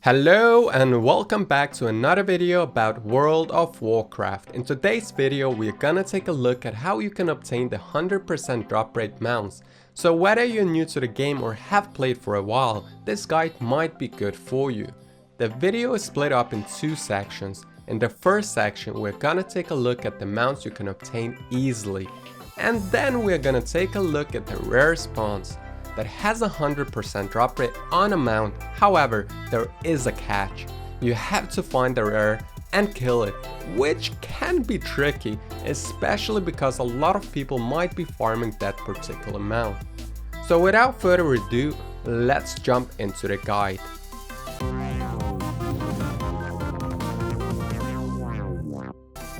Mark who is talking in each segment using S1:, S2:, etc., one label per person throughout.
S1: Hello and welcome back to another video about World of Warcraft. In today's video we're gonna take a look at how you can obtain the 100% drop rate mounts. So whether you're new to the game or have played for a while, this guide might be good for you. The video is split up in two sections. In the first section we're gonna take a look at the mounts you can obtain easily. And then we're gonna take a look at the rare spawns that has a 100% drop rate on a mount. However, there is a catch. You have to find the rare and kill it, which can be tricky, especially because a lot of people might be farming that particular mount. So without further ado, let's jump into the guide.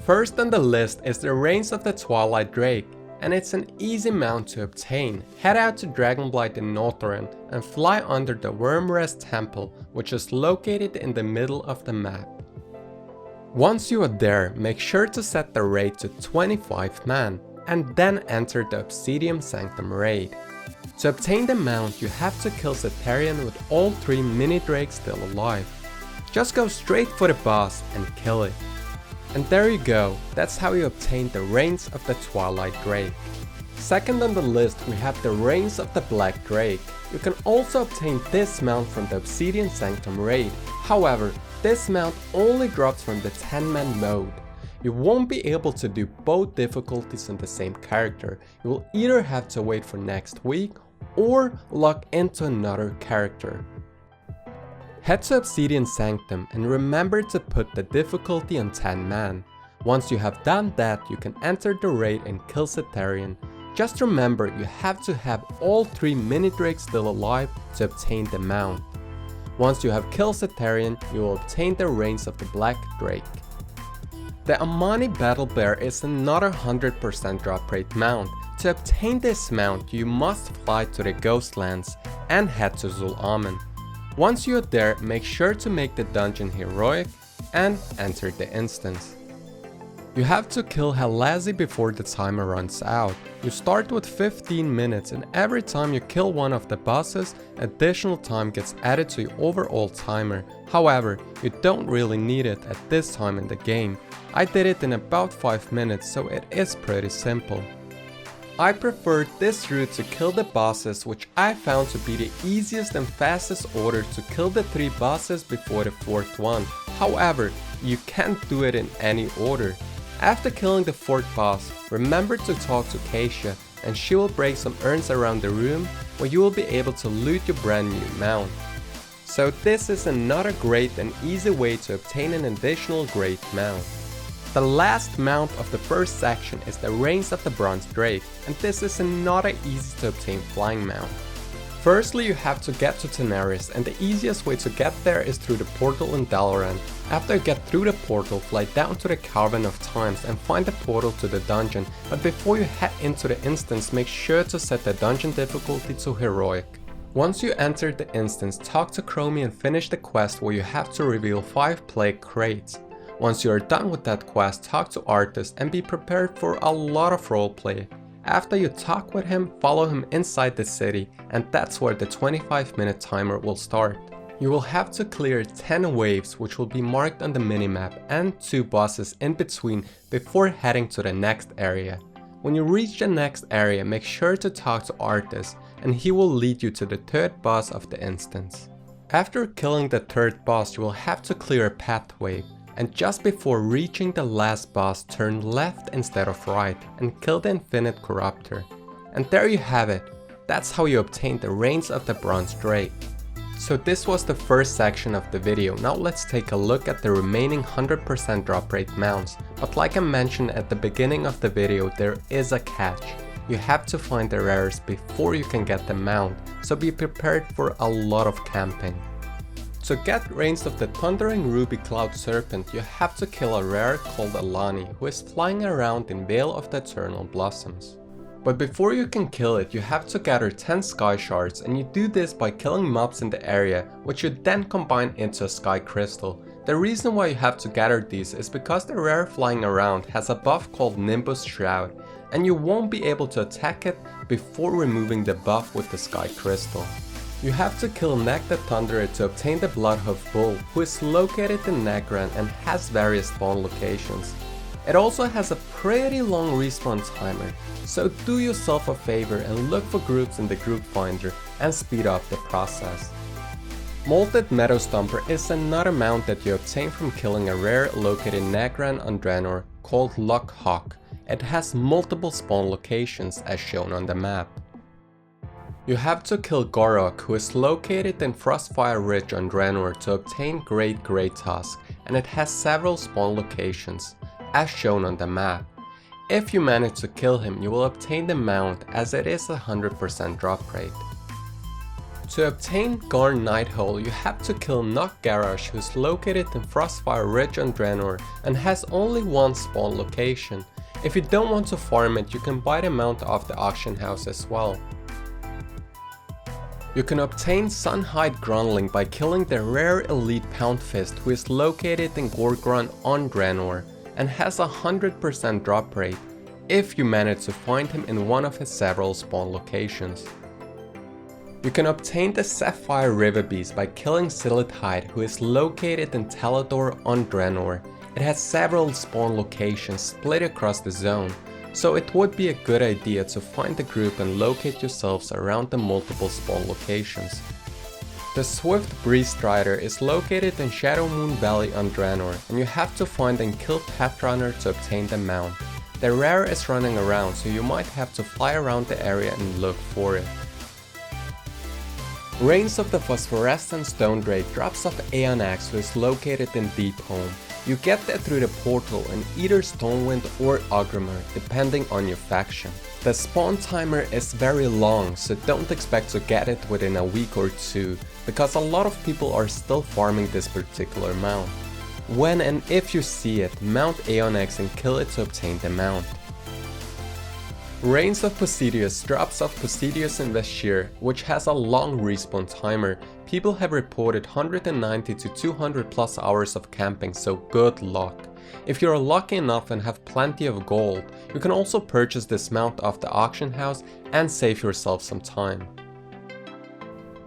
S1: First on the list is the Reins of the Twilight Drake, and it's an easy mount to obtain. Head out to Dragonblight in Nothern and fly under the Wyrmrest temple, which is located in the middle of the map. Once you are there, make sure to set the raid to 25 man and then enter the Obsidian Sanctum raid. To obtain the mount, you have to kill Satharian with all 3 mini drakes still alive. Just go straight for the boss and kill it. And there you go, that's how you obtain the Reins of the Twilight Drake. Second on the list we have the Reins of the Black Drake. You can also obtain this mount from the Obsidian Sanctum raid. However, this mount only drops from the 10-man mode. You won't be able to do both difficulties on the same character. You will either have to wait for next week or log into another character. Head to Obsidian Sanctum and remember to put the difficulty on 10 man. Once you have done that, you can enter the raid and kill Satharian. Just remember, you have to have all 3 mini drakes still alive to obtain the mount. Once you have killed Satharian, you will obtain the Reins of the Black Drake. The Amani Battle Bear is another 100% drop rate mount. To obtain this mount, you must fly to the Ghostlands and head to Zul'Amin. Once you're there, make sure to make the dungeon heroic and enter the instance. You have to kill Halazi before the timer runs out. You start with 15 minutes and every time you kill one of the bosses, additional time gets added to your overall timer. However, you don't really need it at this time in the game. I did it in about 5 minutes, so it is pretty simple. I preferred this route to kill the bosses, which I found to be the easiest and fastest order to kill the 3 bosses before the 4th one. However, you can't do it in any order. After killing the 4th boss, remember to talk to Keisha and she will break some urns around the room where you will be able to loot your brand new mount. So this is another great and easy way to obtain an additional great mount. The last mount of the first section is the Reins of the Bronze Drake, and this is another easy to obtain flying mount. Firstly, you have to get to Tenaris, and the easiest way to get there is through the portal in Dalaran. After you get through the portal, fly down to the Cavern of Times and find the portal to the dungeon, but before you head into the instance, make sure to set the dungeon difficulty to heroic. Once you enter the instance, talk to Chromie and finish the quest where you have to reveal 5 plague crates. Once you are done with that quest, talk to Arthas and be prepared for a lot of roleplay. After you talk with him, follow him inside the city, and that's where the 25-minute timer will start. You will have to clear 10 waves, which will be marked on the minimap, and 2 bosses in between before heading to the next area. When you reach the next area, make sure to talk to Arthas, and he will lead you to the 3rd boss of the instance. After killing the 3rd boss, you will have to clear a path wave. And just before reaching the last boss, turn left instead of right and kill the Infinite Corruptor. And there you have it. That's how you obtain the Reins of the Bronze Drake. So this was the first section of the video. Now let's take a look at the remaining 100% drop rate mounts. But like I mentioned at the beginning of the video, there is a catch. You have to find the rares before you can get the mount, so be prepared for a lot of camping. To get Reins of the Thundering Ruby Cloud Serpent, you have to kill a rare called Amani, who is flying around in Vale of the Eternal Blossoms. But before you can kill it, you have to gather 10 sky shards, and you do this by killing mobs in the area, which you then combine into a sky crystal. The reason why you have to gather these is because the rare flying around has a buff called Nimbus Shroud, and you won't be able to attack it before removing the buff with the sky crystal. You have to kill Nag the Thunderer to obtain the Bloodhoof Bull, who is located in Nagran and has various spawn locations. It also has a pretty long respawn timer, so do yourself a favor and look for groups in the group finder and speed up the process. Mottled Meadowstomper is another mount that you obtain from killing a rare located in Nagran on Draenor called Luck Hawk. It has multiple spawn locations as shown on the map. You have to kill Gorok, who is located in Frostfire Ridge on Draenor to obtain Great Greytusk, and it has several spawn locations, as shown on the map. If you manage to kill him, you will obtain the mount as it is a 100% drop rate. To obtain Garn Nighthowl, you have to kill Nock Garrosh, who is located in Frostfire Ridge on Draenor and has only one spawn location. If you don't want to farm it, you can buy the mount off the auction house as well. You can obtain Sunhide Gronnling by killing the rare elite Poundfist, who is located in Gorgron on Draenor and has a 100% drop rate if you manage to find him in one of his several spawn locations. You can obtain the Sapphire Riverbeast by killing Silithide, who is located in Talador on Draenor. It has several spawn locations split across the zone, so it would be a good idea to find the group and locate yourselves around the multiple spawn locations. The swift Breezestrider is located in Shadowmoon Valley on Draenor, and you have to find and kill Patrunner to obtain the mount. The rare is running around, so you might have to fly around the area and look for it. Reins of the Phosphorescent Stone Drake drops off Aeonax, who is located in Deepholm. You get that through the portal in either Stonewind or Ogrimmar, depending on your faction. The spawn timer is very long, so don't expect to get it within a week or two, because a lot of people are still farming this particular mount. When and if you see it, mount Aeonax and kill it to obtain the mount. Reins of Poseidus drops off Poseidus in Vashj'ir, which has a long respawn timer. People have reported 190 to 200 plus hours of camping, so good luck. If you are lucky enough and have plenty of gold, you can also purchase this mount off the auction house and save yourself some time.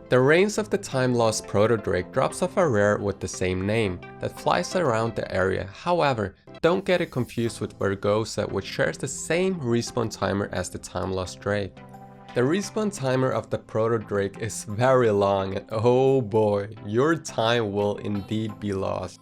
S1: The Reins of the Time-Lost Proto-Drake drops off a rare with the same name that flies around the area. However, don't get it confused with Vergosa, which shares the same respawn timer as the Time-Lost Drake. The respawn timer of the Proto-Drake is very long, and oh boy, your time will indeed be lost.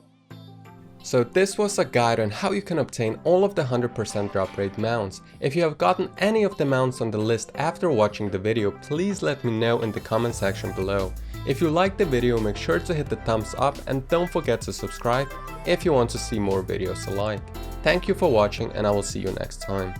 S1: So this was a guide on how you can obtain all of the 100% drop rate mounts. If you have gotten any of the mounts on the list after watching the video, please let me know in the comment section below. If you liked the video, make sure to hit the thumbs up and don't forget to subscribe if you want to see more videos alike. Thank you for watching, and I will see you next time.